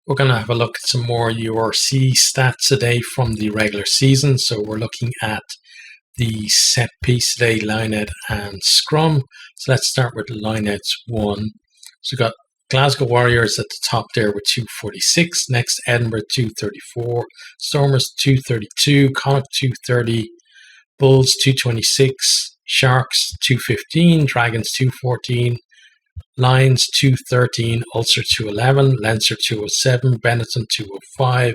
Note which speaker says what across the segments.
Speaker 1: We're going to have a look at some more URC stats today from the regular season. So we're looking at the set piece today, lineout and scrum. So let's start with lineouts 1. So we've got Glasgow Warriors at the top there with 246. Next, Edinburgh 234. Stormers 232. Connacht 230. Bulls 226. Sharks 215. Dragons 214. Lions 213, Ulster 211, Leinster 207, Benetton 205,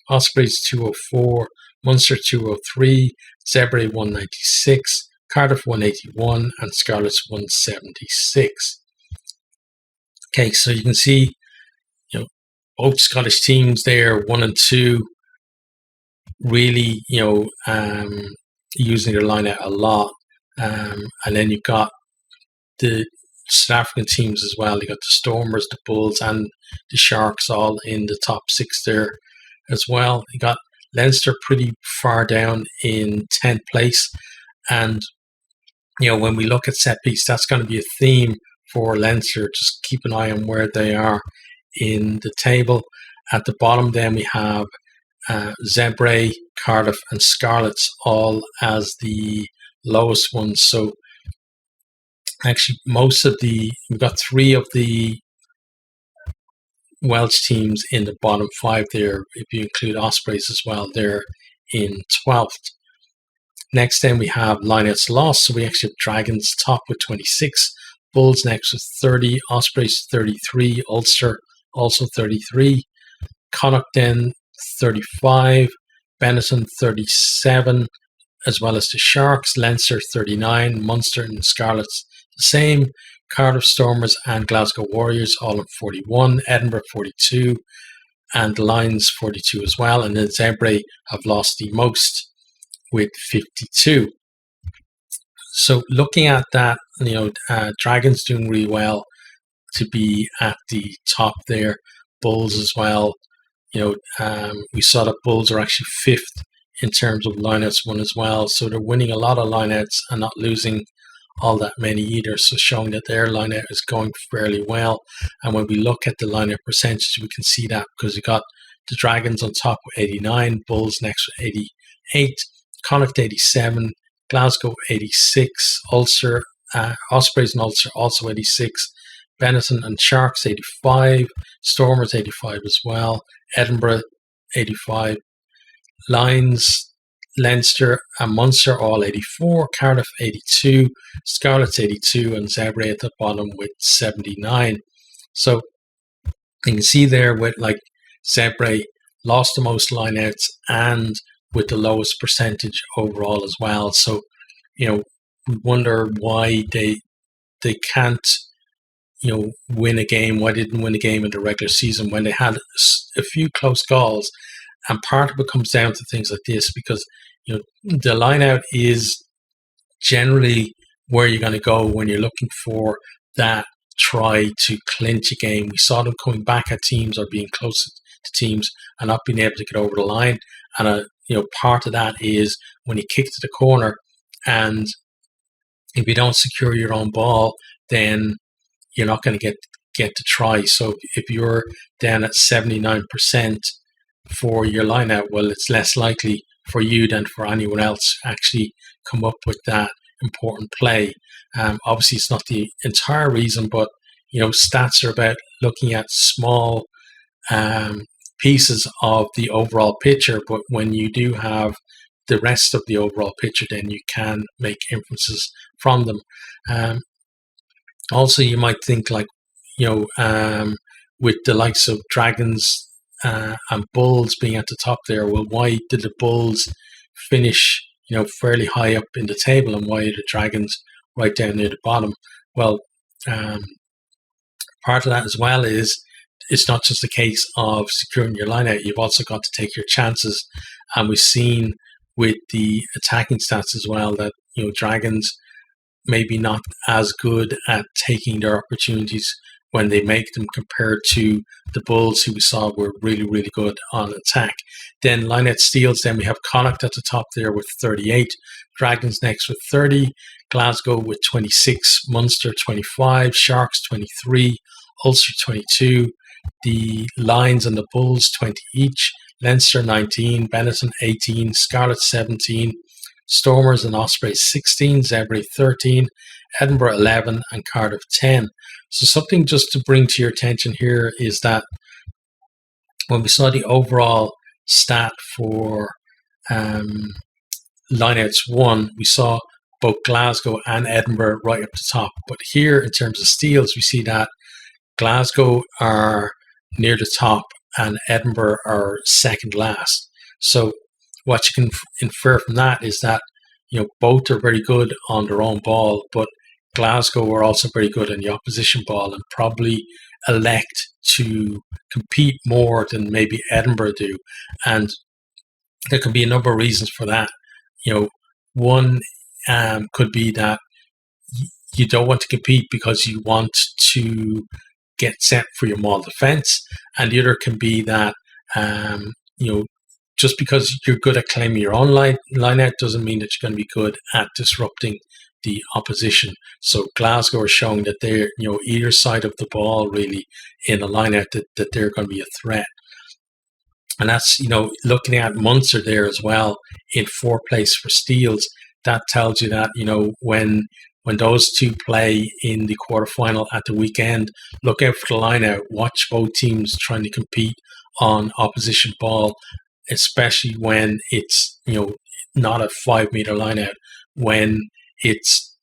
Speaker 1: Ospreys 204, Munster 203, Zebre 196, Cardiff 181, and Scarlets 176. Okay, so you can see, both Scottish teams there, 1 and 2, really, using their line out a lot, and then you've got the South African teams as well. You got the Stormers, the Bulls, and the Sharks all in the top 6 there as well. You got Leinster pretty far down in 10th place, and when we look at set piece, that's going to be a theme for Leinster. Just keep an eye on where they are in the table. At the bottom, then we have Zebre, Cardiff, and Scarlets all as the lowest ones. So actually, we've got 3 of the Welsh teams in the bottom 5 there, if you include Ospreys as well, they're in 12th. Next, then we have lineouts lost. So we actually have Dragons top with 26, Bulls next with 30, Ospreys 33, Ulster also 33, Connacht then 35, Benetton 37, as well as the Sharks, Leinster 39, Munster and Scarlets the same, Cardiff Stormers and Glasgow Warriors all in 41, Edinburgh 42, and the Lions 42 as well. And then Zebre have lost the most with 52. So looking at that, Dragons doing really well to be at the top there. Bulls as well. We saw that Bulls are actually 5th in terms of lineouts won as well. So they're winning a lot of lineouts and not losing all that many either, so showing that their lineout is going fairly well. And when we look at the lineout percentage, we can see that because you got the Dragons on top with 89, Bulls next with 88, Connacht 87, Glasgow 86, Ulster, Ospreys and Ulster also 86, Benetton and Sharks 85, Stormers 85 as well, Edinburgh 85, Lions, Leinster and Munster all 84, Cardiff 82, Scarlets 82, and Zebre at the bottom with 79. So you can see there with Zebre lost the most lineouts and with the lowest percentage overall as well. So we wonder why they can't win a game. Why they didn't win a game in the regular season when they had a few close calls. And part of it comes down to things like this, because the lineout is generally where you're going to go when you're looking for that try to clinch a game. We saw them coming back at teams or being close to teams and not being able to get over the line. And part of that is when you kick to the corner, and if you don't secure your own ball, then you're not going to get to try. So if you're down at 79% for your lineout, well, it's less likely for you than for anyone else to actually come up with that important play. Obviously, it's not the entire reason, but stats are about looking at small pieces of the overall picture. But when you do have the rest of the overall picture, then you can make inferences from them. Also, you might think with the likes of Dragons and Bulls being at the top there, well, why did the Bulls finish, fairly high up in the table, and why are the Dragons right down near the bottom? Well, part of that as well is it's not just a case of securing your lineout. You've also got to take your chances, and we've seen with the attacking stats as well that Dragons maybe not as good at taking their opportunities when they make them compared to the Bulls, who we saw were really, really good on attack. Then lineout steals, then we have Connacht at the top there with 38, Dragons next with 30, Glasgow with 26, Munster 25, Sharks 23, Ulster 22, The Lions and the Bulls 20 each, Leinster 19, Benetton 18, Scarlet 17, Stormers and Ospreys 16, Zebre 13, Edinburgh 11, and Cardiff 10. So something just to bring to your attention here is that when we saw the overall stat for lineouts 1, we saw both Glasgow and Edinburgh right up the top. But here, in terms of steals, we see that Glasgow are near the top and Edinburgh are second last. So what you can infer from that is that, you know, both are very good on their own ball, but Glasgow are also very good in the opposition ball and probably elect to compete more than maybe Edinburgh do. And there can be a number of reasons for that. You know, one could be that you don't want to compete because you want to get set for your maul defense, and the other can be that you know, just because you're good at claiming your own line out doesn't mean that you're going to be good at disrupting the opposition. So Glasgow are showing that they're, you know, either side of the ball really in a line out that they're going to be a threat. And that's, you know, looking at Munster there as well in fourth place for steals, that tells you that, you know, when those two play in the quarterfinal at the weekend, look out for the line out. Watch both teams trying to compete on opposition ball, especially when it's, you know, not a 5 meter line out, when it's,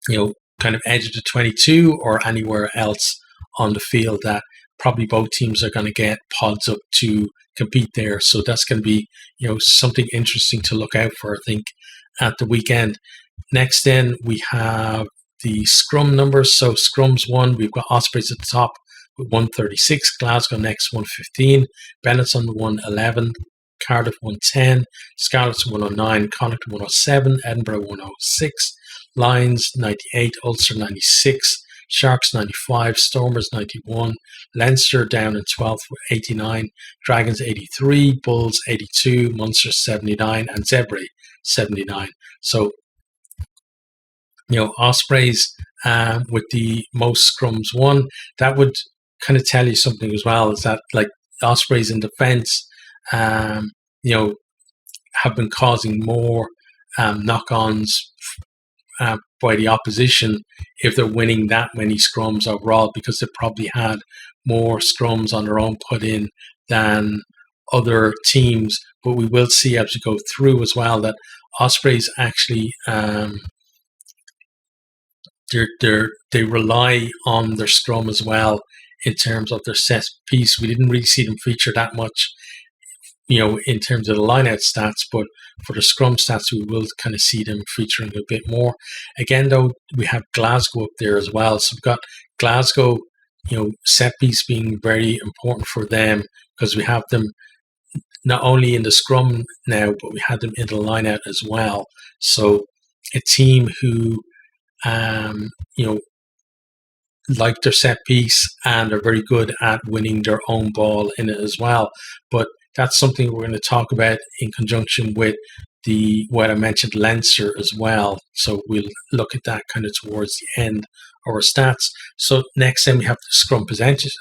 Speaker 1: you know, kind of edge of the 22 or anywhere else on the field, that probably both teams are going to get pods up to compete there. So that's going to be, you know, something interesting to look out for, I think, at the weekend. Next, then we have the scrum numbers. So scrums 1, we've got Ospreys at the top with 136, Glasgow next 115, Benetton 111, Cardiff 110, Scarlets 109, Connacht 107, Edinburgh 106, Lions 98, Ulster 96, Sharks 95, Stormers 91, Leinster down in 12th with 89, Dragons 83, Bulls 82, Munster 79, and Zebre 79. So, you know, Ospreys with the most scrums won, that would kind of tell you something as well, is that like Ospreys in defence, you know, have been causing more knock-ons by the opposition if they're winning that many scrums overall, because they probably had more scrums on their own put in than other teams. But we will see as we go through as well that Ospreys actually they rely on their scrum as well in terms of their set piece. We didn't really see them feature that much, you know, in terms of the line-out stats, but for the scrum stats, we will kind of see them featuring a bit more. Again, though, we have Glasgow up there as well. So we've got Glasgow, you know, set piece being very important for them, because we have them not only in the scrum now, but we had them in the line-out as well. So a team who, you know, like their set piece and are very good at winning their own ball in it as well. But that's something we're going to talk about in conjunction with what I mentioned, Leinster as well. So we'll look at that kind of towards the end of our stats. So next then we have the scrum percentage.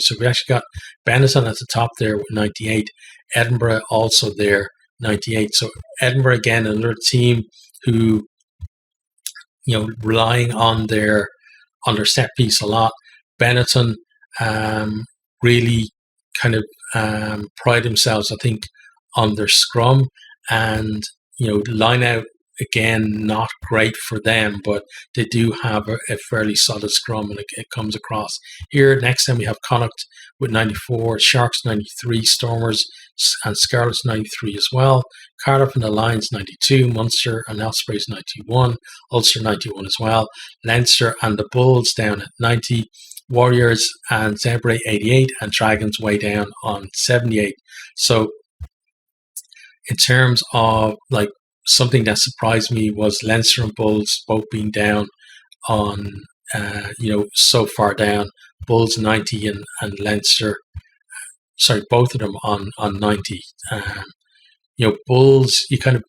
Speaker 1: So we actually got Benetton at the top there with 98. Edinburgh also there, 98. So Edinburgh, again, another team who, you know, relying on their set piece a lot. Benetton really kind of pride themselves, I think, on their scrum, and, you know, line out, again, not great for them, but they do have a fairly solid scrum, and it comes across here. Next time we have Connacht with 94, Sharks 93, Stormers and Scarlets 93 as well, Cardiff and the Lions 92, Munster and Ospreys 91, Ulster 91 as well, Leinster and the Bulls down at 90, Warriors and Zebre 88, and Dragons way down on 78. So in terms of like something that surprised me was Leinster and Bulls both being down on, you know, so far down. Bulls 90 and Leinster, sorry, both of them on 90. You know, Bulls, you kind of,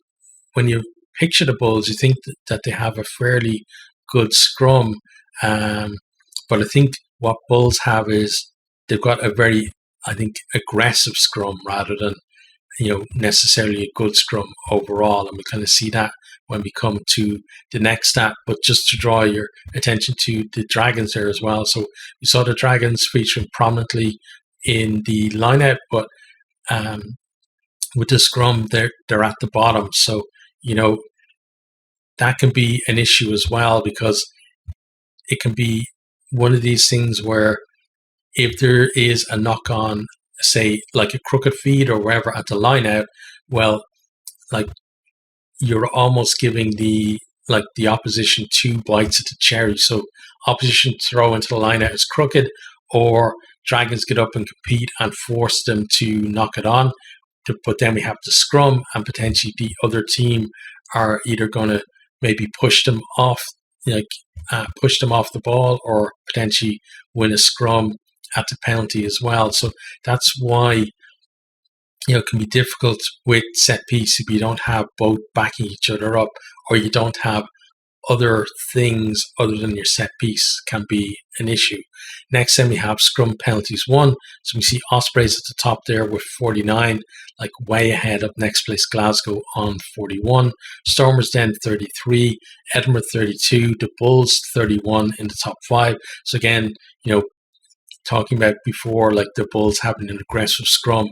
Speaker 1: when you picture the Bulls, you think that they have a fairly good scrum. But I think what Bulls have is they've got a very, I think, aggressive scrum rather than necessarily a good scrum overall, and we kind of see that when we come to the next stat. But just to draw your attention to the Dragons there as well. So we saw the Dragons featuring prominently in the lineout, but with the scrum, they're at the bottom. So that can be an issue as well, because it can be one of these things where if there is a knock on, say like a crooked feed or wherever at the line out, well, like you're almost giving the opposition two bites at the cherry. So opposition throw into the line out is crooked, or Dragons get up and compete and force them to knock it on. But then we have the scrum, and potentially the other team are either going to maybe push them off the ball, or potentially win a scrum at the penalty as well. So that's why it can be difficult with set piece if you don't have both backing each other up, or you don't have other things other than your set piece can be an issue. Next, then we have scrum penalties won. So we see Ospreys at the top there with 49, like way ahead of next place Glasgow on 41. Stormers then 33, Edinburgh 32, the Bulls 31 in the top 5. So again, talking about before, like the Bulls having an aggressive scrum,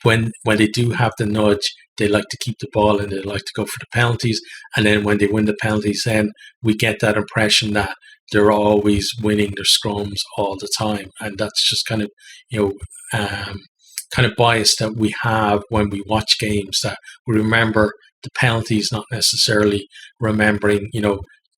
Speaker 1: when they do have the nudge, they like to keep the ball and they like to go for the penalties. And then when they win the penalties, then we get that impression that they're always winning their scrums all the time. And that's just kind of, kind of bias that we have when we watch games, that we remember the penalties, not necessarily remembering,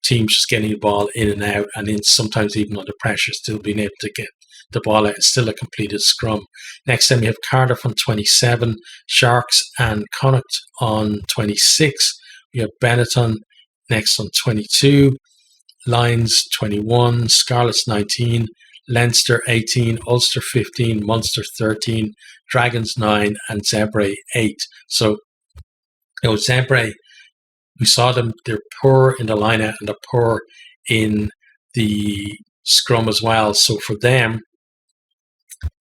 Speaker 1: teams just getting the ball in and out, and then sometimes even under pressure still being able to get the ball out. It's still a completed scrum. Next then we have Cardiff on 27, Sharks and Connacht on 26. We have Benetton next on 22, Lions 21, Scarlets 19, Leinster 18, Ulster 15, Munster 13, Dragons 9, and Zebre 8. So, Zebre, we saw them, they're poor in the line-out and they're poor in the scrum as well. So for them,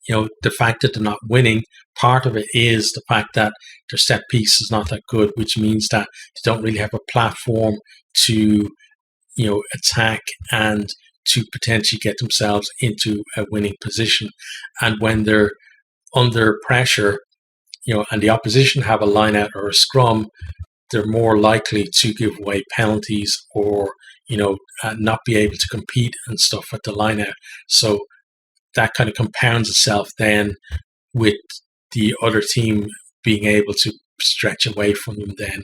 Speaker 1: the fact that they're not winning, part of it is the fact that their set piece is not that good, which means that they don't really have a platform to, attack and to potentially get themselves into a winning position. And when they're under pressure, and the opposition have a line out or a scrum, they're more likely to give away penalties or, not be able to compete and stuff at the line out. So that kind of compounds itself then with the other team being able to stretch away from them then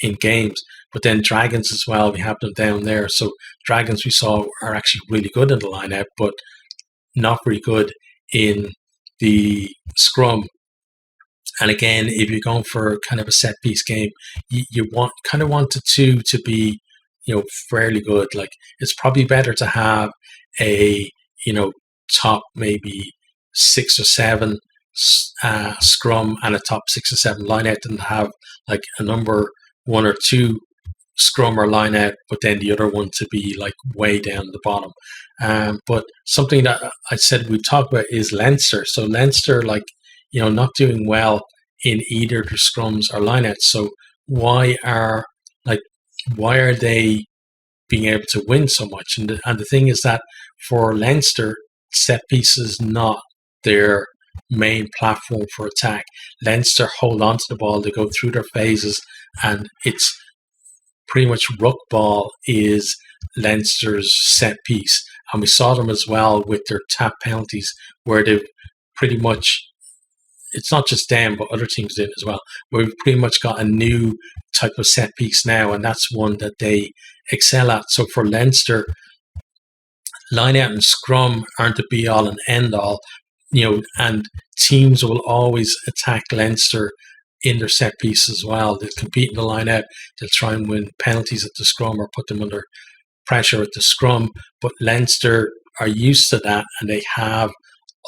Speaker 1: in games. But then Dragons as well, we have them down there. So Dragons we saw are actually really good in the line out, but not very good in the scrum. And again, if you're going for kind of a set piece game, you want the two to be, fairly good. Like it's probably better to have a, top maybe 6 or 7 scrum and a top 6 or 7 line out, than have like a number 1 or 2 scrum or line out, but then the other one to be like way down the bottom. But something that I said we talk about is Leinster. So Leinster, not doing well in either the scrums or lineouts. So why are they being able to win so much? And the thing is that for Leinster, set piece is not their main platform for attack. Leinster hold on to the ball, they go through their phases, and it's pretty much ruck ball is Leinster's set piece. And we saw them as well with their tap penalties, where they've pretty much, it's not just them, but other teams did as well, where we've pretty much got a new type of set piece now, and that's one that they excel at. So for Leinster, line out and scrum aren't the be all and end all, and teams will always attack Leinster in their set piece as well. They'll compete in the line out, they'll try and win penalties at the scrum or put them under pressure at the scrum, but Leinster are used to that, and they have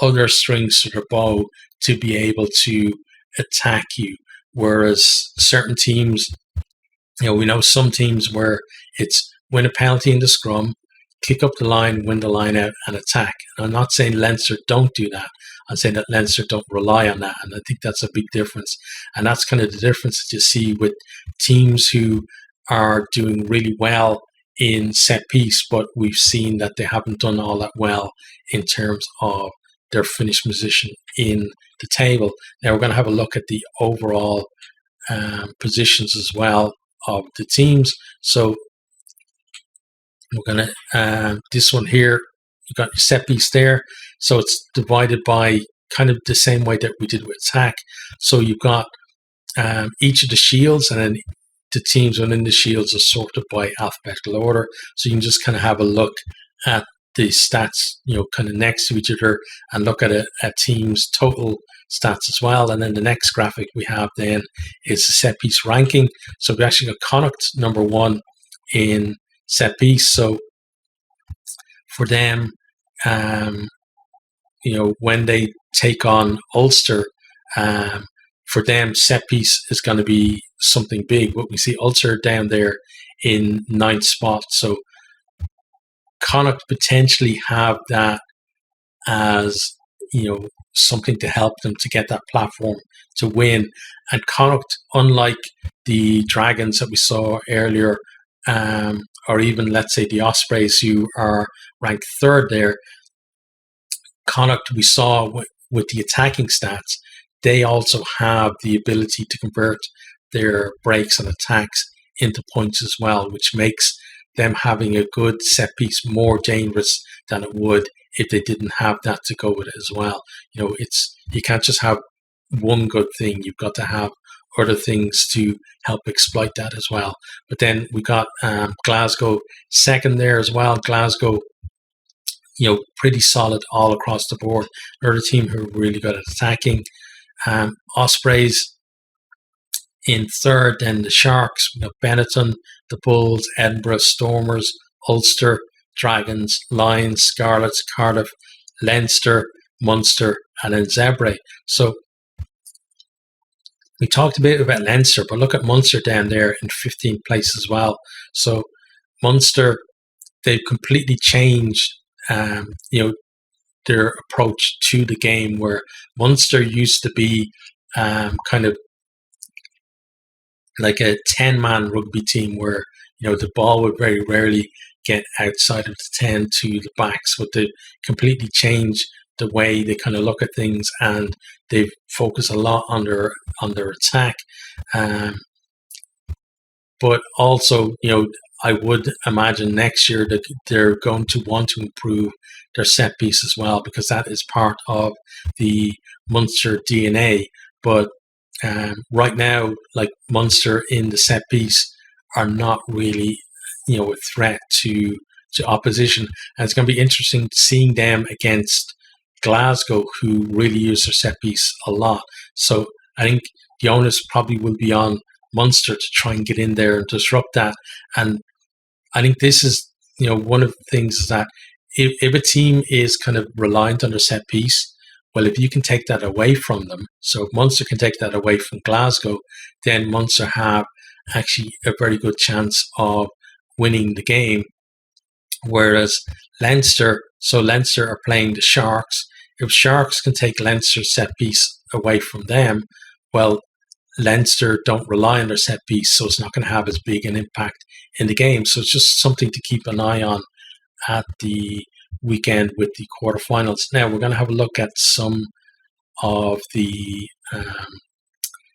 Speaker 1: other strings to their bow to be able to attack you. Whereas certain teams, we know some teams where it's win a penalty in the scrum, kick up the line, win the line out, and attack. And I'm not saying Leinster don't do that. I'm saying that Leinster don't rely on that. And I think that's a big difference. And that's kind of the difference that you see with teams who are doing really well in set piece, but we've seen that they haven't done all that well in terms of their finished position in the table. Now we're going to have a look at the overall positions as well of the teams. So we're going to, this one here, you got your set piece there. So it's divided by kind of the same way that we did with attack. So you've got each of the shields, and then the teams within the shields are sorted by alphabetical order. So you can just kind of have a look at the stats, kind of next to each other, and look at a team's total stats as well. And then the next graphic we have then is the set piece ranking. So we actually got Connacht number 1 in set piece. So for them, when they take on Ulster, for them, set piece is going to be something big. But we see Ulster down there in 9th spot. So Connacht potentially have that as, something to help them to get that platform to win. And Connacht, unlike the Dragons that we saw earlier, or even, let's say, the Ospreys, who are ranked 3rd there, Connacht, we saw with the attacking stats, they also have the ability to convert their breaks and attacks into points as well, which makes them having a good set piece more dangerous than it would if they didn't have that to go with it as well. You can't just have one good thing. You've got to have other things to help exploit that as well. But then we got Glasgow 2nd there as well. Glasgow, pretty solid all across the board. Another team who are really good at attacking. Ospreys in 3rd, then the Sharks, we got Benetton, the Bulls, Edinburgh, Stormers, Ulster, Dragons, Lions, Scarlets, Cardiff, Leinster, Munster, and then Zebre. So we talked a bit about Leinster, but look at Munster down there in 15th place as well. So Munster, they've completely changed, their approach to the game, where Munster used to be kind of like a 10-man rugby team where, the ball would very rarely get outside of the 10 to the backs, but they've completely changed the way they kind of look at things, and they've focused a lot on their attack. But also, I would imagine next year that they're going to want to improve their set piece as well, because that is part of the Munster DNA. But right now, like Munster in the set piece are not really, a threat to opposition. And it's going to be interesting seeing them against Glasgow, who really use their set piece a lot. So I think the onus probably will be on Munster to try and get in there and disrupt that. And I think this is, one of the things is that if a team is kind of reliant on their set piece, well, if you can take that away from them, so if Munster can take that away from Glasgow, then Munster have actually a very good chance of winning the game. Whereas Leinster are playing the Sharks. If Sharks can take Leinster's set piece away from them, well, Leinster don't rely on their set piece, so it's not going to have as big an impact in the game. So it's just something to keep an eye on at the weekend with the quarterfinals. Now we're going to have a look at some of the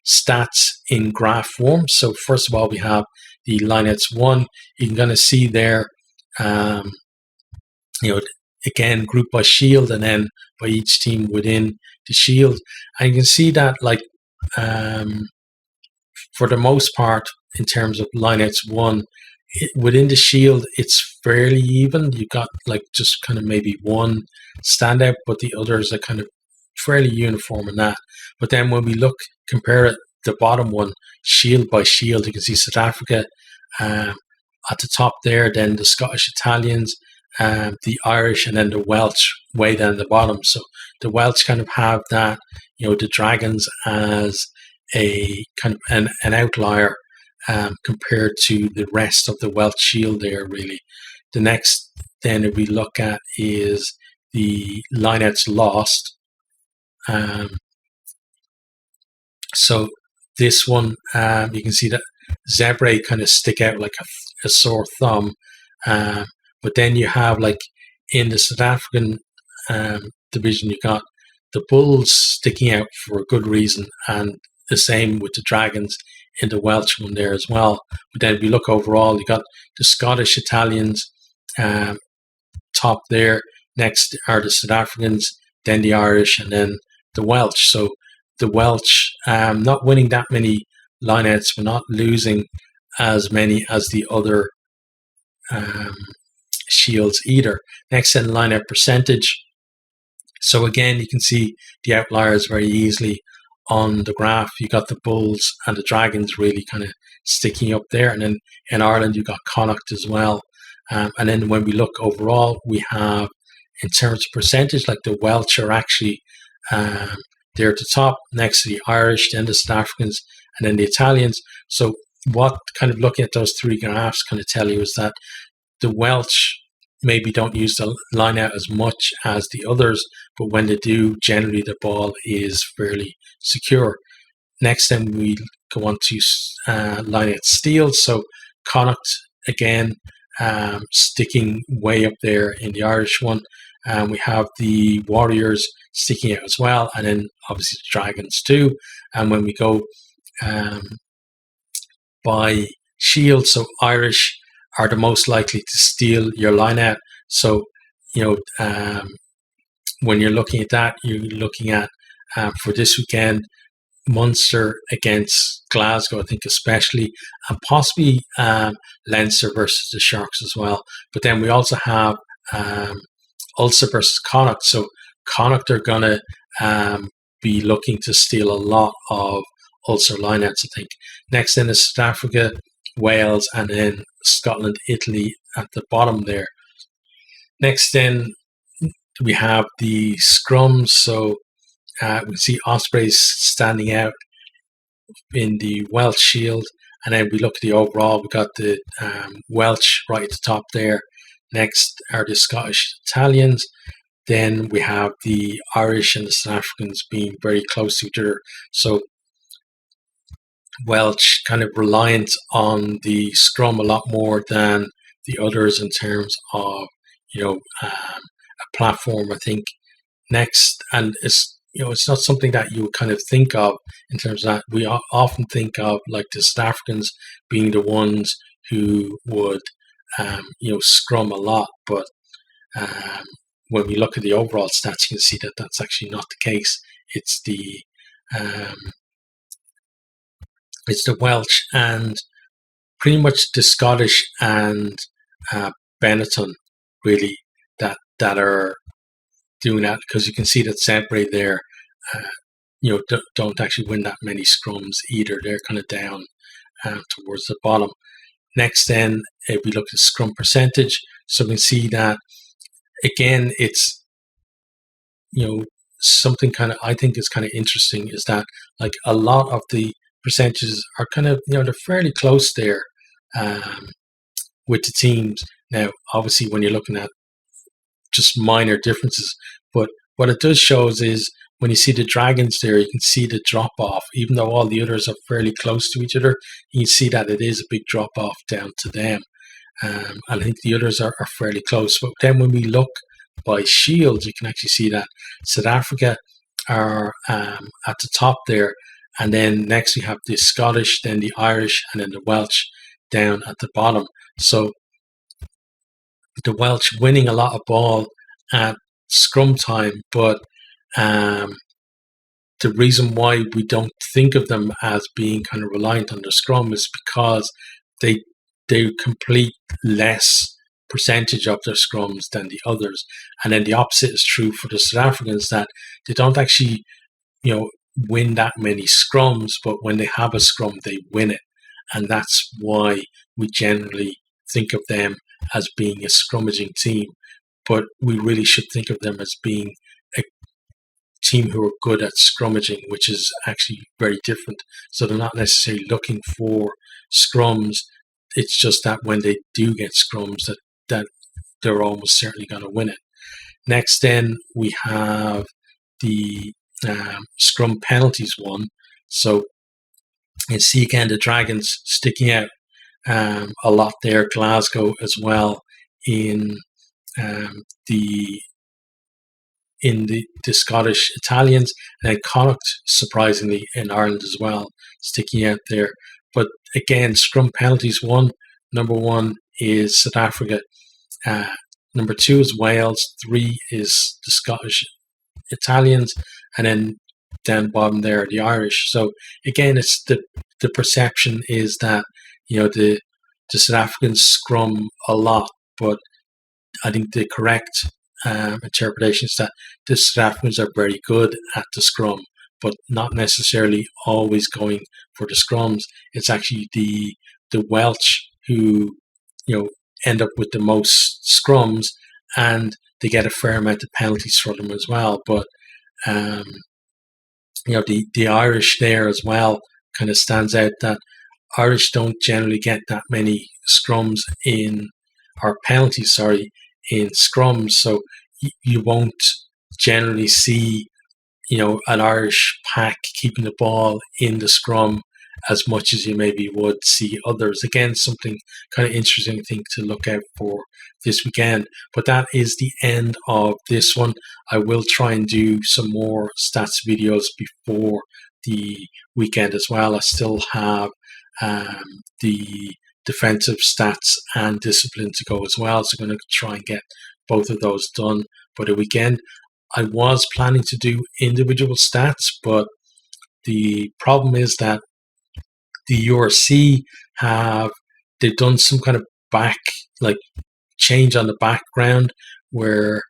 Speaker 1: stats in graph form. So first of all, we have the lineouts 1. You're going to see there, again, grouped by shield and then by each team within the shield. And you can see that, like, for the most part, in terms of lineouts 1, within the shield, it's fairly even. You've got like just kind of maybe one standout, but the others are kind of fairly uniform in that. But then when we compare it, the bottom one, shield by shield, you can see South Africa at the top there, then the Scottish Italians, the Irish, and then the Welsh way down the bottom. So the Welsh kind of have that, the Dragons as a kind of an outlier compared to the rest of the Welsh shield there, really. The next then if we look at is the lineouts lost. So this one, you can see that zebra kind of stick out like a sore thumb. But then you have, like, in the South African division, you got the bulls sticking out for a good reason, and the same with the dragons in the Welsh one there as well. But then if you look overall, you got the Scottish Italians top there. Next are the South Africans, then the Irish, and then the Welsh. So the Welsh not winning that many lineouts, but not losing as many as the other shields either. Next, then lineout percentage. So again, you can see the outliers very easily on the graph. You got the bulls and the dragons really kind of sticking up there, and then in Ireland you got Connacht as well. And then when we look overall, we have, in terms of percentage, like the Welsh are actually they're at the top, next to the Irish, then the South Africans, and then the Italians. So what kind of looking at those three graphs kind of tell you is that the Welsh maybe don't use the line out as much as the others, but when they do, generally the ball is fairly secure. Next, then we go on to line out steals. So Connacht again sticking way up there in the Irish one. We have the Warriors sticking out as well, and then obviously the Dragons too. And when we go by shield, so Irish are the most likely to steal your line out. So, when you're looking at that, you're looking at for this weekend, Munster against Glasgow, I think especially, and possibly Leinster versus the Sharks as well. But then we also have Ulster versus Connacht. So Connacht are going to be looking to steal a lot of Ulster lineouts, I think. Next then is South Africa, Wales, and then Scotland, Italy at the bottom there. Next then we have the scrums. So we see Ospreys standing out in the Welsh Shield, and then we look at the overall. We got the Welsh right at the top there. Next are the Scottish Italians. Then we have the Irish and the South Africans being very close to each other. So Welsh kind of reliant on the scrum a lot more than the others in terms of a platform, I think. Next, and it's not something that you would kind of think of in terms of that. We often think of like the South Africans being the ones who would scrum a lot, but when we look at the overall stats, you can see that that's actually not the case. It's the Welsh and pretty much the Scottish and Benetton really that are doing that, because you can see that Zebra there don't actually win that many scrums either. They're kind of down towards the bottom. Next then, if we look at scrum percentage, so we can see that again, it's something kind of I think is kind of interesting is that like a lot of the percentages are kind of they're fairly close there with the teams. Now obviously when you're looking at just minor differences, but what it does show is when you see the Dragons there, you can see the drop off. Even though all the others are fairly close to each other, you can see that it is a big drop off down to them. And I think the others are fairly close. But then when we look by shields, you can actually see that South Africa are at the top there. And then next we have the Scottish, then the Irish, and then the Welsh down at the bottom. So the Welsh winning a lot of ball at scrum time, but the reason why we don't think of them as being kind of reliant on the scrum is because they complete less percentage of their scrums than the others. And then the opposite is true for the South Africans, that they don't actually win that many scrums, but when they have a scrum they win it. And that's why we generally think of them as being a scrummaging team, but we really should think of them as being a team who are good at scrummaging, which is actually very different. So they're not necessarily looking for scrums. It's just that when they do get scrums, that they're almost certainly going to win it. Next, then we have the scrum penalties one. So you see again the Dragons sticking out a lot there. Glasgow as well in the Scottish Italians, and then Connacht surprisingly in Ireland as well, sticking out there. But again, scrum penalties one. Number one is South Africa. Number two is Wales. Three is the Scottish Italians, and then down bottom there the Irish. So again, it's the perception is that the South Africans scrum a lot, but I think the correct interpretation is that the South Africans are very good at the scrum, but not necessarily always going for the scrums. It's actually the Welsh who end up with the most scrums, and they get a fair amount of penalties for them as well. But the Irish there as well kind of stands out, that Irish don't generally get that many scrums penalties in scrums, so you won't generally see an Irish pack keeping the ball in the scrum as much as you maybe would see others. Again, something kind of interesting thing to look out for this weekend. But that is the end of this one. I will try and do some more stats videos before the weekend as well. I still have the defensive stats and discipline to go as well, so I'm going to try and get both of those done by the weekend. I was planning to do individual stats, but the problem is that the URC they've done some kind of change on the background, where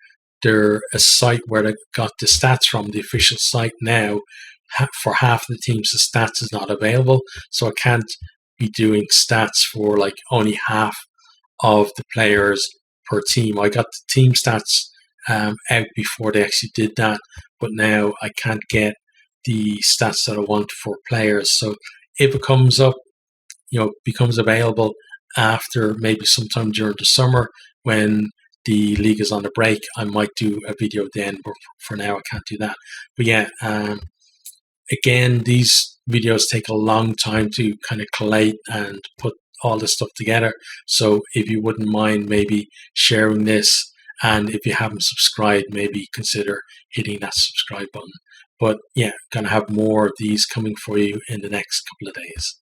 Speaker 1: they're a site where they got the stats from, the official site now. For half of the teams, the stats is not available, so I can't be doing stats for only half of the players per team. I got the team stats out before they actually did that, but now I can't get the stats that I want for players. So if it comes up, becomes available after maybe sometime during the summer when the league is on the break, I might do a video then, but for now I can't do that. But yeah, again, these videos take a long time to kind of collate and put all this stuff together. So if you wouldn't mind maybe sharing this, and if you haven't subscribed, maybe consider hitting that subscribe button. But yeah, gonna have more of these coming for you in the next couple of days.